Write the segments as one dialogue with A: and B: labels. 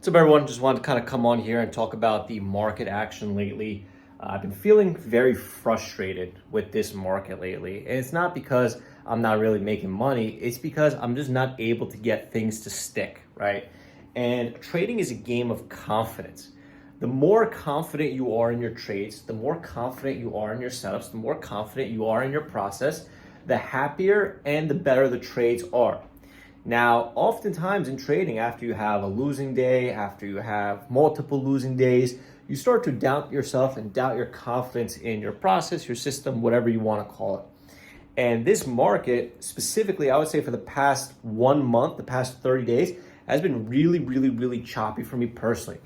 A: What's up, everyone? Just wanted to kind of come on here and talk about the market action lately. I've been feeling very frustrated with this market lately. And it's not because I'm not really making money. It's because I'm just not able to get things to stick, right? And trading is a game of confidence. The more confident you are in your trades, the more confident you are in your setups, the more confident you are in your process, the happier and the better the trades are. Now, oftentimes in trading, after you have a losing day, after you have multiple losing days, you start to doubt yourself and doubt your confidence in your process, your system, whatever you want to call it. And this market, specifically, I would say for the past 1 month, the past 30 days, has been really choppy for me personally.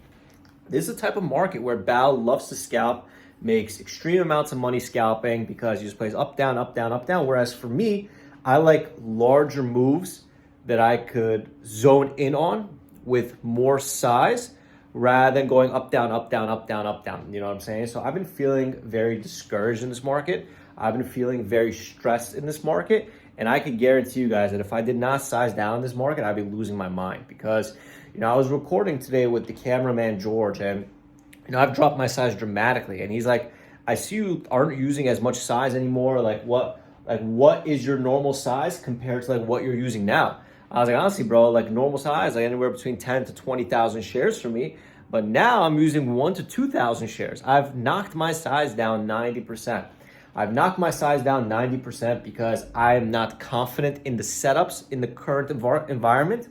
A: This is the type of market where Bao loves to scalp, makes extreme amounts of money scalping because he just plays up, down, up, down, up, down. Whereas for me, I like larger moves that I could zone in on with more size rather than going up, down, up, down, up, down, up, down. You know what I'm saying? So I've been feeling very discouraged in this market. I've been feeling very stressed in this market. And I can guarantee you guys that if I did not size down in this market, I'd be losing my mind because, I was recording today with the cameraman, George, and, I've dropped my size dramatically. And he's like, I see you aren't using as much size anymore. What is your normal size compared to what you're using now? I was like, honestly, bro, normal size, anywhere between 10 to 20,000 shares for me. But now I'm using 1 to 2,000 shares. I've knocked my size down 90%. I've knocked my size down 90% because I am not confident in the setups in the current environment.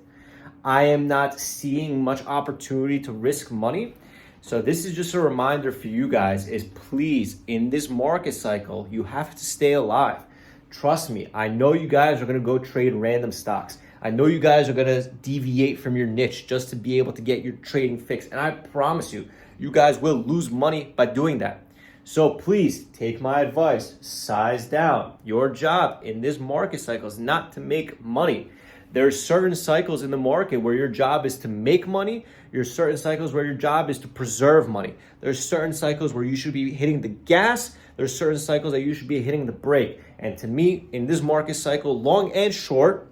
A: I am not seeing much opportunity to risk money. So this is just a reminder for you guys is please, in this market cycle, you have to stay alive. Trust me, I know you guys are going to go trade random stocks. I know you guys are going to deviate from your niche just to be able to get your trading fixed. And I promise you, you guys will lose money by doing that. So please take my advice, size down. Your job in this market cycle is not to make money. There's certain cycles in the market where your job is to make money. There's certain cycles where your job is to preserve money. There's certain cycles where you should be hitting the gas. There's certain cycles that you should be hitting the brake. And to me, in this market cycle, long and short,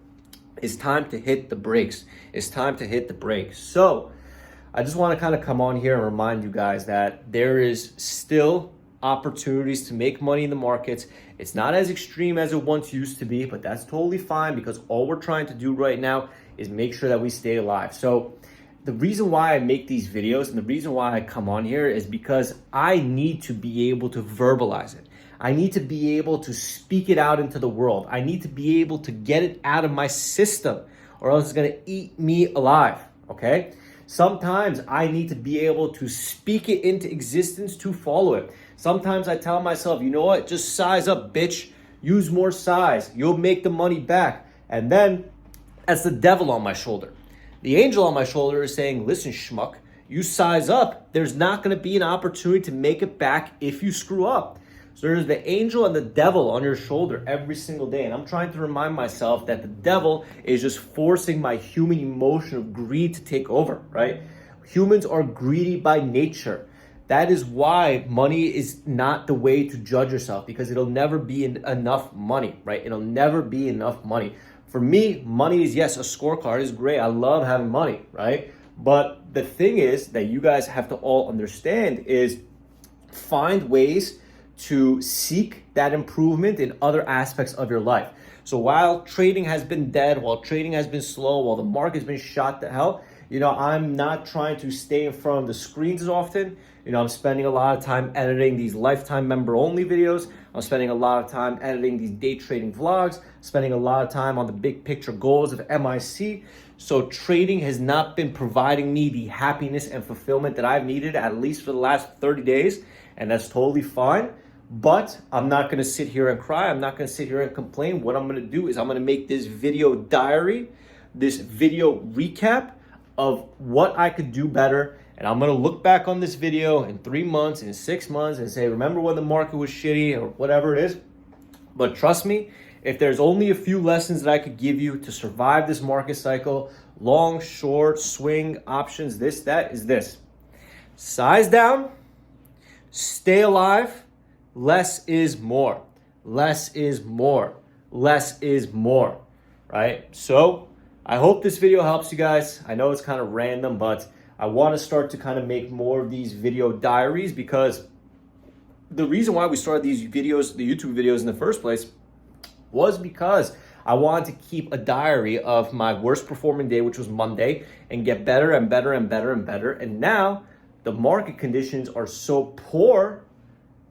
A: it's time to hit the brakes. It's time to hit the brakes. So I just want to kind of come on here and remind you guys that there is still opportunities to make money in the markets. It's not as extreme as it once used to be, but that's totally fine because all we're trying to do right now is make sure that we stay alive. So the reason why I make these videos and the reason why I come on here is because I need to be able to verbalize it. I need to be able to speak it out into the world. I need to be able to get it out of my system or else it's going to eat me alive, okay? Sometimes I need to be able to speak it into existence to follow it. Sometimes I tell myself, you know what? Just size up, bitch. Use more size. You'll make the money back. And then that's the devil on my shoulder. The angel on my shoulder is saying, listen, schmuck, you size up. There's not going to be an opportunity to make it back if you screw up. So there's the angel and the devil on your shoulder every single day. And I'm trying to remind myself that the devil is just forcing my human emotion of greed to take over, right? Humans are greedy by nature. That is why money is not the way to judge yourself because it'll never be enough money, right? It'll never be enough money. For me, money is, yes, a scorecard is great. I love having money, right? But the thing is that you guys have to all understand is find ways to seek that improvement in other aspects of your life. So while trading has been dead, while trading has been slow, while the market's been shot to hell, I'm not trying to stay in front of the screens as often. I'm spending a lot of time editing these lifetime member only videos. I'm spending a lot of time editing these day trading vlogs, spending a lot of time on the big picture goals of MIC. So trading has not been providing me the happiness and fulfillment that I've needed at least for the last 30 days. And that's totally fine. But I'm not going to sit here and cry. I'm not going to sit here and complain. What I'm going to do is I'm going to make this video diary, this video recap of what I could do better. And I'm going to look back on this video in 3 months, in 6 months and say, remember when the market was shitty or whatever it is. But trust me, if there's only a few lessons that I could give you to survive this market cycle, long, short, swing, options, this, that, is this. Size down, stay alive. Less is more. Less is more. Less is more, right? So I hope this video helps you guys. I know it's kind of random, but I want to start to kind of make more of these video diaries, because the reason why we started these videos, the YouTube videos in the first place, was because I wanted to keep a diary of my worst performing day, which was Monday, and get better and better and better and better. And now the market conditions are so poor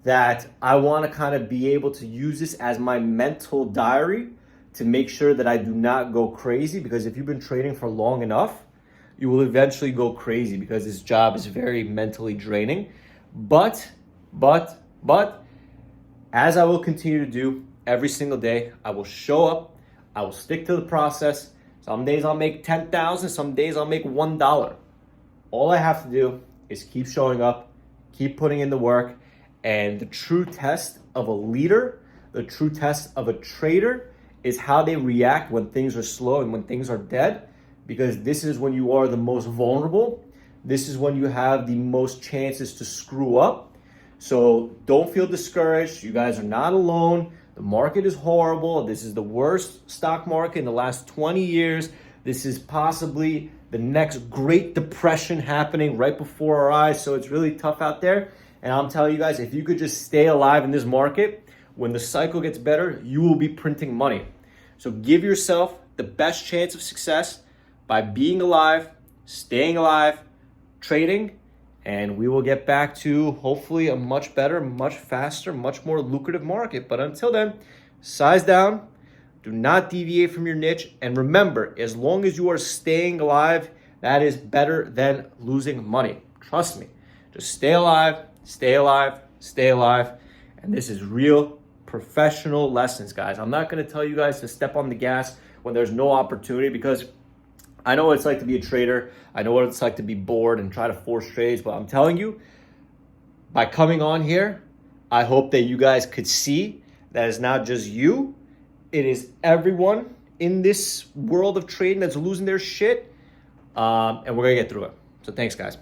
A: that I want to kind of be able to use this as my mental diary to make sure that I do not go crazy. Because if you've been trading for long enough, you will eventually go crazy, because this job is very mentally draining. But, as I will continue to do every single day, I will show up, I will stick to the process. Some days I'll make 10,000, some days I'll make $1. All I have to do is keep showing up, keep putting in the work. And the true test of a leader, the true test of a trader, is how they react when things are slow and when things are dead. Because this is when you are the most vulnerable. This is when you have the most chances to screw up. So don't feel discouraged. You guys are not alone. The market is horrible. This is the worst stock market in the last 20 years. This is possibly the next Great Depression happening right before our eyes. So it's really tough out there. And I'm telling you guys, if you could just stay alive in this market, when the cycle gets better, you will be printing money. So give yourself the best chance of success by being alive, staying alive, trading, and we will get back to hopefully a much better, much faster, much more lucrative market. But until then, size down, do not deviate from your niche, and remember, as long as you are staying alive, that is better than losing money. Trust me. Just stay alive, stay alive, stay alive, and this is real professional lessons, guys. I'm not going to tell you guys to step on the gas when there's no opportunity, because I know what it's like to be a trader. I know what it's like to be bored and try to force trades. But I'm telling you, by coming on here, I hope that you guys could see that it's not just you. It is everyone in this world of trading that's losing their shit. And we're going to get through it. So thanks, guys.